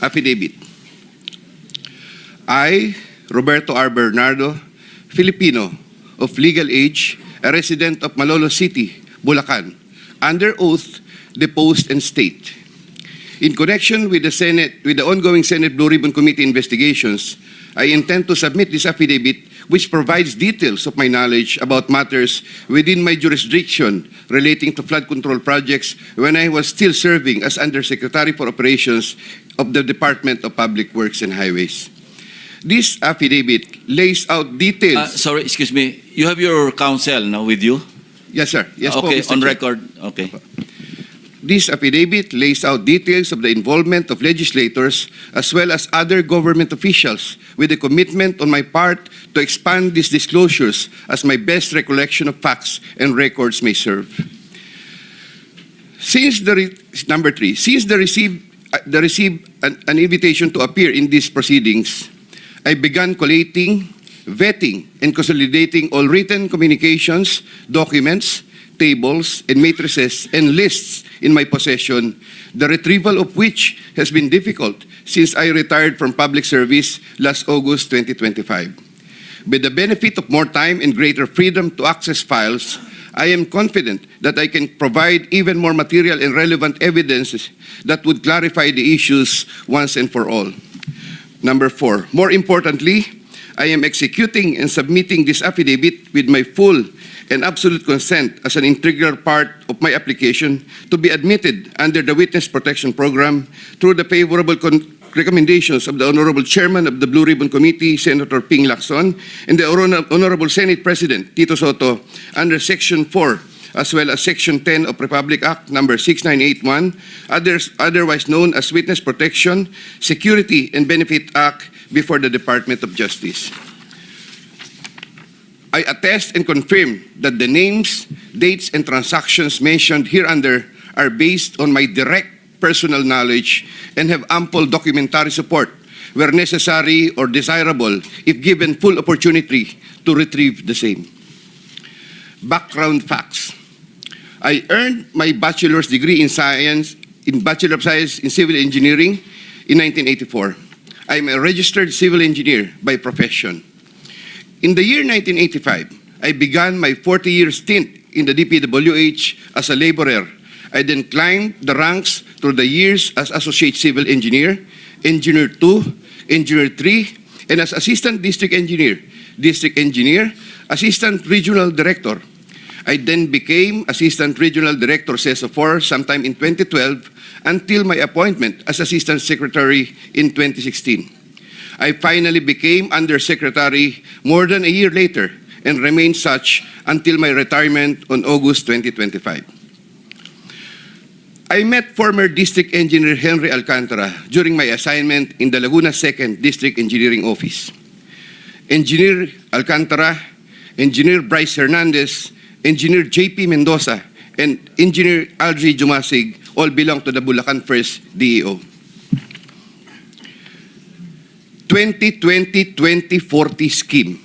Affidavit. I, Roberto R. Bernardo, Filipino, of legal age, a resident of Malolos City, Bulacan, under oath, deposed and state. In connection with the ongoing Senate Blue Ribbon Committee investigations, I intend to submit this affidavit which provides details of my knowledge about matters within my jurisdiction relating to flood control projects when I was still serving as Undersecretary for Operations of the Department of Public Works and Highways. This affidavit lays out details. Sorry, excuse me. You have your counsel now with you? Yes, sir. Yes, po, okay, Mr. on Chair. record. Okay. This affidavit lays out details of the involvement of legislators as well as other government officials with a commitment on my part to expand these disclosures as my best recollection of facts and records may serve. Since number three, since the received an invitation to appear in these proceedings, I began collating, vetting, and consolidating all written communications, documents, tables, and matrices and lists in my possession, the retrieval of which has been difficult since I retired from public service last August 2025. With the benefit of more time and greater freedom to access files, I am confident that I can provide even more material and relevant evidence that would clarify the issues once and for all. Number four, more importantly, I am executing and submitting this affidavit with my full and absolute consent as an integral part of my application to be admitted under the Witness Protection Program through the favorable recommendations of the Honorable Chairman of the Blue Ribbon Committee, Senator Ping Lacson, and the Honorable Senate President, Tito Soto, under Section 4, as well as Section 10 of Republic Act Number 6981, otherwise known as Witness Protection, Security, and Benefit Act before the Department of Justice. I attest and confirm that the names, dates, and transactions mentioned hereunder are based on my direct personal knowledge and have ample documentary support where necessary or desirable if given full opportunity to retrieve the same. Background facts. I earned my bachelor's degree in Bachelor of Science in Civil Engineering in 1984. I am a registered civil engineer by profession. In the year 1985, I began my 40-year stint in the DPWH as a laborer. I then climbed the ranks through the years as Associate Civil Engineer, Engineer 2, Engineer 3, and as Assistant District Engineer, Assistant Regional Director. I then became Assistant Regional Director CESO 4 sometime in 2012 until my appointment as Assistant Secretary in 2016. I finally became Undersecretary more than a year later and remained such until my retirement on August 2025. I met former District Engineer Henry Alcantara during my assignment in the Laguna 2nd District Engineering Office. Engineer Alcantara, Engineer Bryce Hernandez, Engineer J.P. Mendoza, and Engineer Algie Jumasig all belong to the Bulacan 1st DEO. 2020-2040 scheme.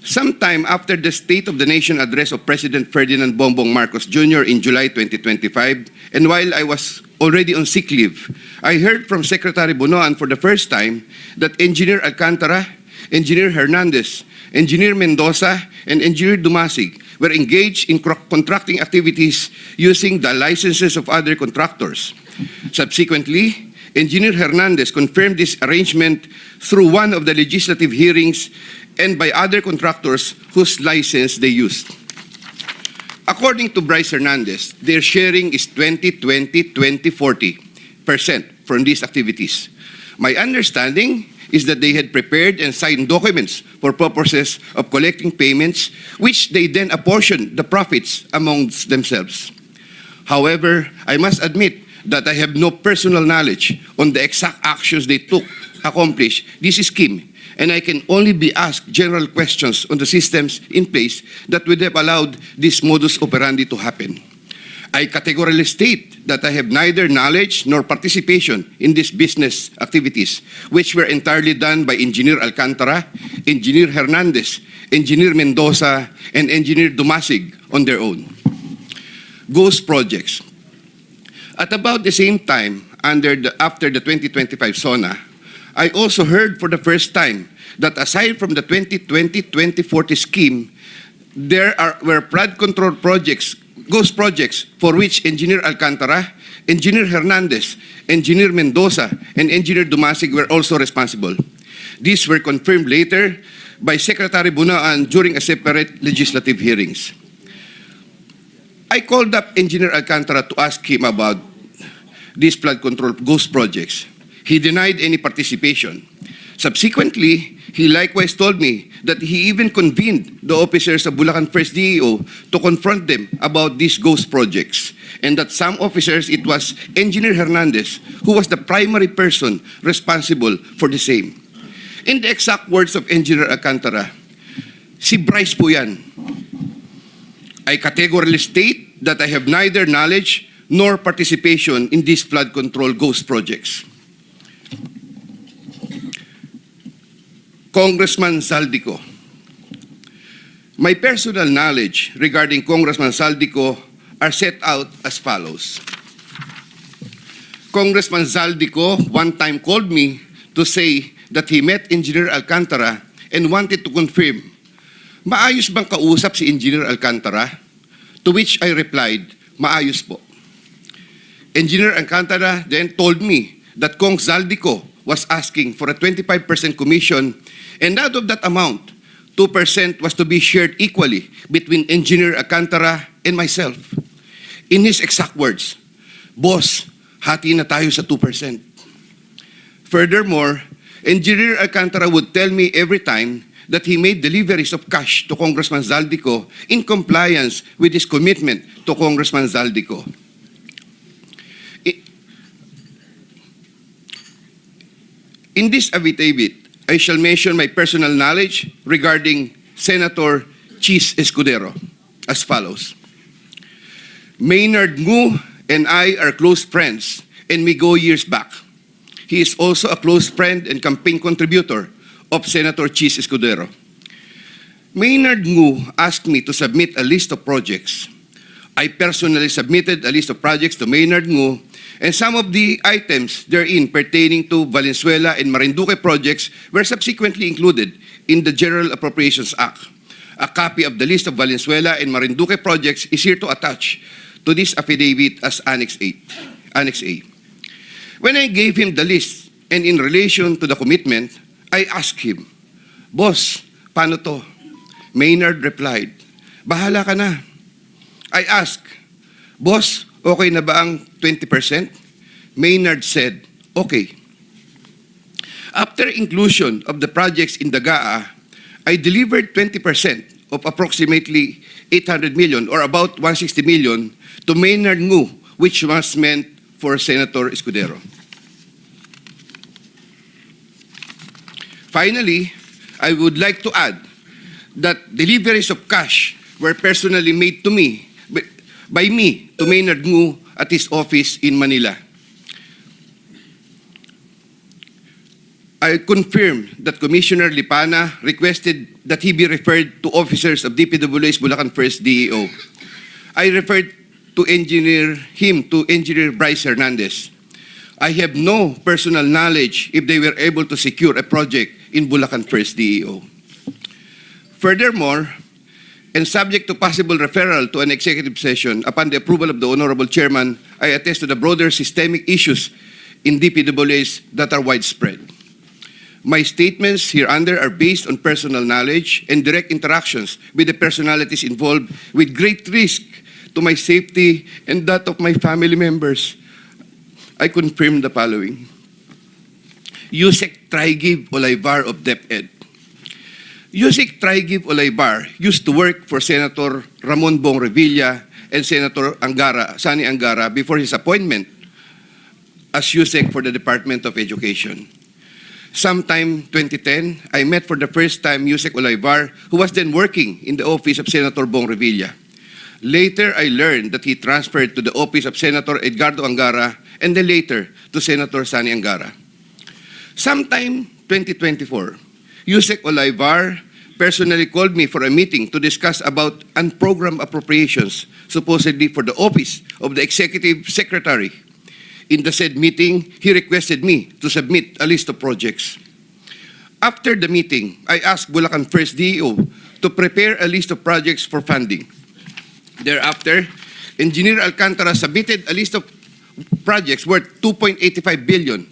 Sometime after the State of the Nation address of President Ferdinand Bongbong Marcos Jr. in July 2025, and while I was already on sick leave, I heard from Secretary Bonoan for the first time that Engineer Alcantara, Engineer Hernandez, Engineer Mendoza, and Engineer Dumasig were engaged in contracting activities using the licenses of other contractors. Subsequently, Engineer Hernandez confirmed this arrangement through one of the legislative hearings and by other contractors whose license they used. According to Bryce Hernandez, their sharing is 20-20-20-40% from these activities. My understanding is that they had prepared and signed documents for purposes of collecting payments, which they then apportioned the profits amongst themselves. However, I must admit that I have no personal knowledge on the exact actions they took to accomplish this scheme, and I can only be asked general questions on the systems in place that would have allowed this modus operandi to happen. I categorically state that I have neither knowledge nor participation in these business activities, which were entirely done by Engineer Alcantara, Engineer Hernandez, Engineer Mendoza, and Engineer Dumasig on their own. Ghost projects. At about the same time, after the 2025 SONA, I also heard for the first time that aside from the 2020-2040 scheme, were flood control projects, ghost projects, for which Engineer Alcantara, Engineer Hernandez, Engineer Mendoza, and Engineer Dumasig were also responsible. These were confirmed later by Secretary Bunaan during a separate legislative hearings. I called up Engineer Alcantara to ask him about these flood control ghost projects. He denied any participation. Subsequently, he likewise told me that he even convened the officers of Bulacan First DEO to confront them about these ghost projects, and that some officers, it was Engineer Hernandez, who was the primary person responsible for the same. In the exact words of Engineer Alcantara, si Bryce po yan. I categorically state that I have neither knowledge nor participation in these flood control ghost projects. Congressman Zaldy Co. My personal knowledge regarding Congressman Zaldy Co are set out as follows. Congressman Zaldy Co one time called me to say that he met Engineer Alcantara and wanted to confirm, maayos bang kausap si Engineer Alcantara? To which I replied, maayos po. Engineer Alcantara then told me that Kong Zaldy Co was asking for a 25% commission, and out of that amount, 2% was to be shared equally between Engineer Alcantara and myself. In his exact words, boss, hati na tayo sa 2%. Furthermore, Engineer Alcantara would tell me every time that he made deliveries of cash to Congressman Zaldy Co in compliance with his commitment to Congressman Zaldy Co. In this affidavit, I shall mention my personal knowledge regarding Senator Chiz Escudero as follows. Maynard Ngu and I are close friends, and we go years back. He is also a close friend and campaign contributor of Senator Chiz Escudero. Maynard Ngu asked me to submit a list of projects. I personally submitted a list of projects to Maynard Ngu, and some of the items therein pertaining to Valenzuela and Marinduque projects were subsequently included in the General Appropriations Act. A copy of the list of Valenzuela and Marinduque projects is here to attach to this affidavit as Annex A. When I gave him the list and in relation to the commitment, I asked him, boss, paano to? Maynard replied, bahala ka na. I asked, boss, okay na ba ang 20%? Maynard said, okay. After inclusion of the projects in the GAA, I delivered 20% of approximately 800 million or about 160 million to Maynard Ngu, which was meant for Senator Escudero. Finally, I would like to add that deliveries of cash were personally made to me, by me, to Maynard Ngu at his office in Manila. I confirm that Commissioner Lipana requested that he be referred to officers of DPWH Bulacan First DEO. I referred to Engineer Bryce Hernandez. I have no personal knowledge if they were able to secure a project in Bulacan First DEO. Furthermore, and subject to possible referral to an executive session upon the approval of the Honorable Chairman, I attest to the broader systemic issues in DPWH that are widespread. My statements hereunder are based on personal knowledge and direct interactions with the personalities involved with great risk to my safety and that of my family members. I confirm the following. Yusek Trygve Olaivar of DepEd. Yusek Trygve Olaivar used to work for Senator Ramon Revilla and Senator Sani Angara before his appointment as Yusek for the Department of Education. Sometime 2010, I met for the first time Yusek Olaivar, who was then working in the office of Senator Revilla. Later, I learned that he transferred to the office of Senator Edgardo Angara and then later to Senator Sani Angara. Sometime 2024, Yusek Olaivar personally called me for a meeting to discuss about unprogrammed appropriations, supposedly for the office of the Executive Secretary. In the said meeting, he requested me to submit a list of projects. After the meeting, I asked Bulacan First DEO to prepare a list of projects for funding. Thereafter, Engineer Alcantara submitted a list of projects worth 2.85 billion.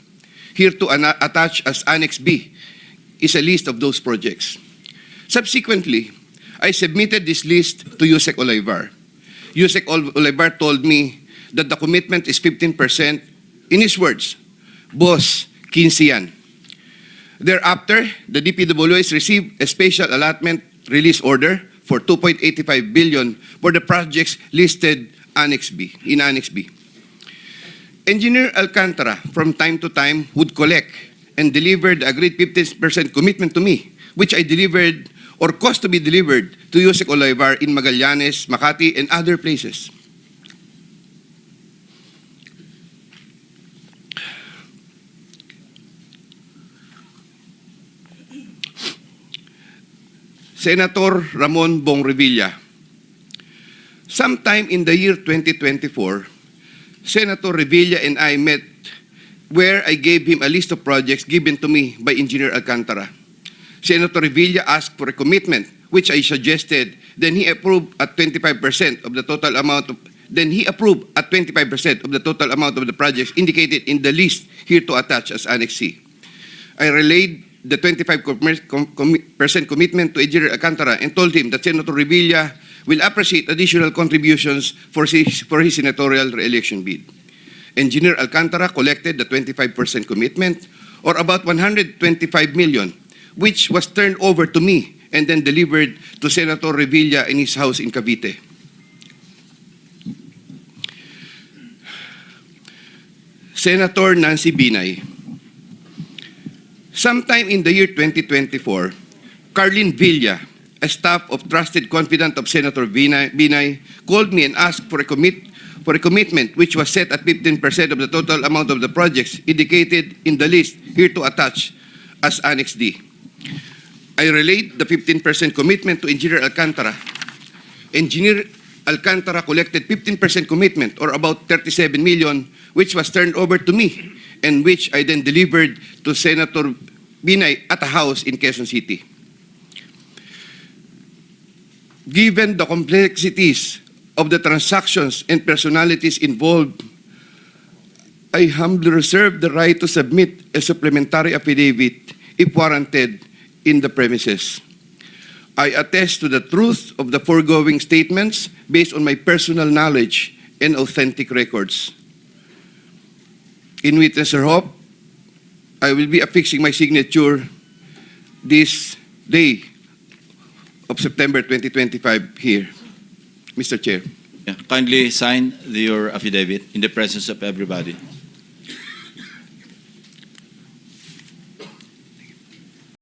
Here to attach as Annex B is a list of those projects. Subsequently, I submitted this list to Yusek Olaivar. Yusek Olaivar told me that the commitment is 15%. In his words, boss, 15 yan. Thereafter, the DPWH received a special allotment release order for 2.85 billion for the projects listed Annex B, in Annex B. Engineer Alcantara, from time to time, would collect and deliver the agreed 15% commitment to me, which I delivered or caused to be delivered to Yusek Olaivar in Magallanes, Makati, and other places. Senator Ramon Revilla. Sometime in the year 2024, Senator Revilla and I met where I gave him a list of projects given to me by Engineer Alcantara. Senator Revilla asked for a commitment, which I suggested. Then he approved at 25% of the total amount of. Then he approved at 25% of the total amount of the projects indicated in the list here to attach as Annex C. I relayed the 25% commitment to Engineer Alcantara and told him that Senator Revilla will appreciate additional contributions for his senatorial re-election bid. Engineer Alcantara collected the 25% commitment, or about 125 million, which was turned over to me and then delivered to Senator Revilla in his house in Cavite. Senator Nancy Binay. Sometime in the year 2024, Carlin Villa, a staff of trusted confidant of Senator Binay, called me and asked for a commitment which was set at 15% of the total amount of the projects indicated in the list here to attach as Annex D. I relayed the 15% commitment to Engineer Alcantara. Engineer Alcantara collected 15% commitment, or about 37 million, which was turned over to me and which I then delivered to Senator Binay at a house in Quezon City. Given the complexities of the transactions and personalities involved, I humbly reserve the right to submit a supplementary affidavit if warranted in the premises. I attest to the truth of the foregoing statements based on my personal knowledge and authentic records. In witness or hope, I will be affixing my signature this day of September 2025 here. Mr. Chair. Yeah, kindly sign your affidavit in the presence of everybody.